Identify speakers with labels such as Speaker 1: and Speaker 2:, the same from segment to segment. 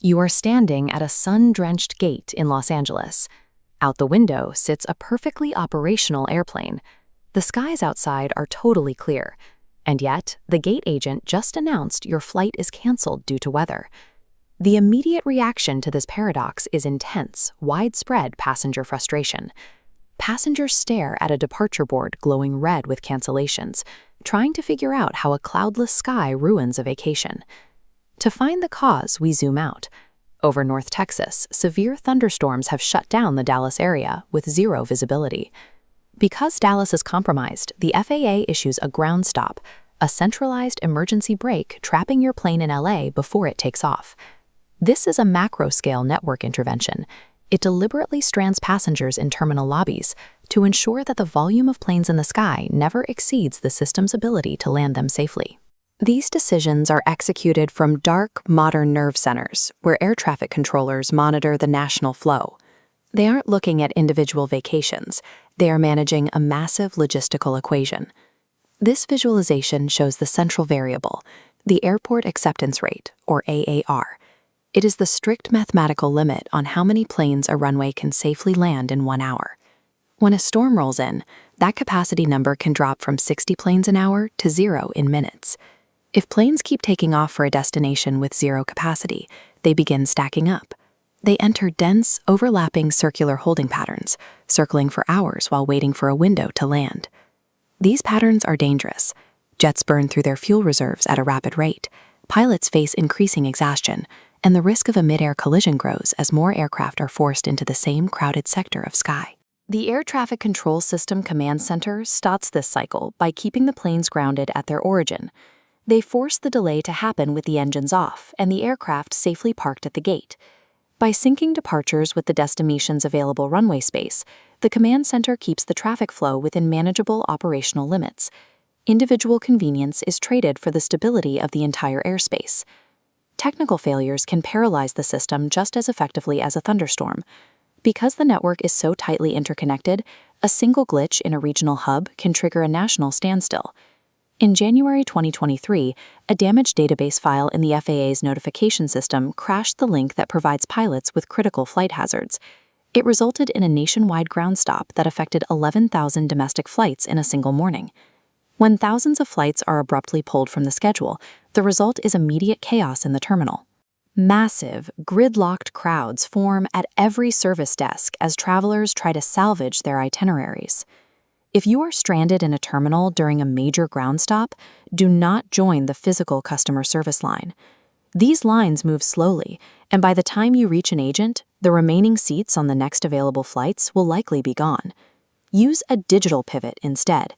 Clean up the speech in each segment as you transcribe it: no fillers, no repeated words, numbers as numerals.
Speaker 1: You are standing at a sun-drenched gate in Los Angeles. Out the window sits a perfectly operational airplane. The skies outside are totally clear, and yet the gate agent just announced your flight is canceled due to weather. The immediate reaction to this paradox is intense, widespread passenger frustration. Passengers stare at a departure board glowing red with cancellations, trying to figure out how a cloudless sky ruins a vacation. To find the cause, we zoom out. Over North Texas, severe thunderstorms have shut down the Dallas area with zero visibility. Because Dallas is compromised, the FAA issues a ground stop, a centralized emergency brake trapping your plane in LA before it takes off. This is a macro-scale network intervention. It deliberately strands passengers in terminal lobbies to ensure that the volume of planes in the sky never exceeds the system's ability to land them safely. These decisions are executed from dark, modern nerve centers, where air traffic controllers monitor the national flow. They aren't looking at individual vacations. They are managing a massive logistical equation. This visualization shows the central variable, the Airport Acceptance Rate, or AAR. It is the strict mathematical limit on how many planes a runway can safely land in 1 hour. When a storm rolls in, that capacity number can drop from 60 planes an hour to 0 in minutes. If planes keep taking off for a destination with 0 capacity, they begin stacking up. They enter dense, overlapping circular holding patterns, circling for hours while waiting for a window to land. These patterns are dangerous. Jets burn through their fuel reserves at a rapid rate. Pilots face increasing exhaustion, and the risk of a mid-air collision grows as more aircraft are forced into the same crowded sector of sky. The Air Traffic Control System Command Center stops this cycle by keeping the planes grounded at their origin. They force the delay to happen with the engines off and the aircraft safely parked at the gate. By syncing departures with the destination's available runway space, the command center keeps the traffic flow within manageable operational limits. Individual convenience is traded for the stability of the entire airspace. Technical failures can paralyze the system just as effectively as a thunderstorm. Because the network is so tightly interconnected, a single glitch in a regional hub can trigger a national standstill. In January 2023, a damaged database file in the FAA's notification system crashed the link that provides pilots with critical flight hazards. It resulted in a nationwide ground stop that affected 11,000 domestic flights in a single morning. When thousands of flights are abruptly pulled from the schedule, the result is immediate chaos in the terminal. Massive, gridlocked crowds form at every service desk as travelers try to salvage their itineraries. If you are stranded in a terminal during a major ground stop, do not join the physical customer service line. These lines move slowly, and by the time you reach an agent, the remaining seats on the next available flights will likely be gone. Use a digital pivot instead.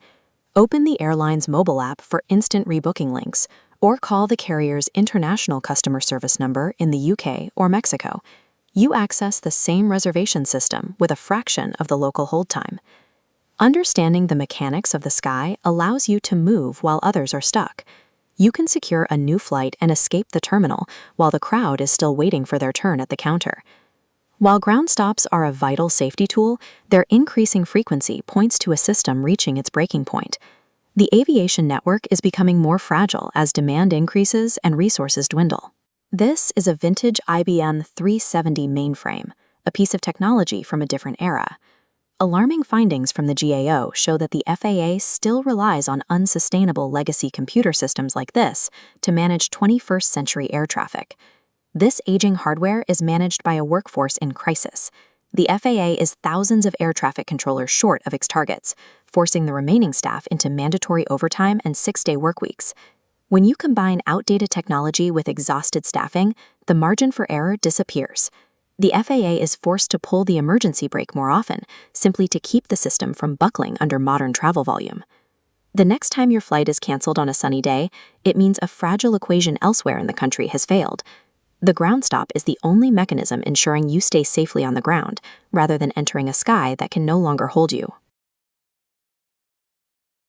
Speaker 1: Open the airline's mobile app for instant rebooking links, or call the carrier's international customer service number in the UK or Mexico. You access the same reservation system with a fraction of the local hold time. Understanding the mechanics of the sky allows you to move while others are stuck. You can secure a new flight and escape the terminal while the crowd is still waiting for their turn at the counter. While ground stops are a vital safety tool, their increasing frequency points to a system reaching its breaking point. The aviation network is becoming more fragile as demand increases and resources dwindle. This is a vintage IBM 370 mainframe, a piece of technology from a different era. Alarming findings from the GAO show that the FAA still relies on unsustainable legacy computer systems like this to manage 21st century air traffic. This aging hardware is managed by a workforce in crisis. The FAA is thousands of air traffic controllers short of its targets, forcing the remaining staff into mandatory overtime and 6-day workweeks. When you combine outdated technology with exhausted staffing, the margin for error disappears. The FAA is forced to pull the emergency brake more often, simply to keep the system from buckling under modern travel volume. The next time your flight is canceled on a sunny day, it means a fragile equation elsewhere in the country has failed. The ground stop is the only mechanism ensuring you stay safely on the ground, rather than entering a sky that can no longer hold you.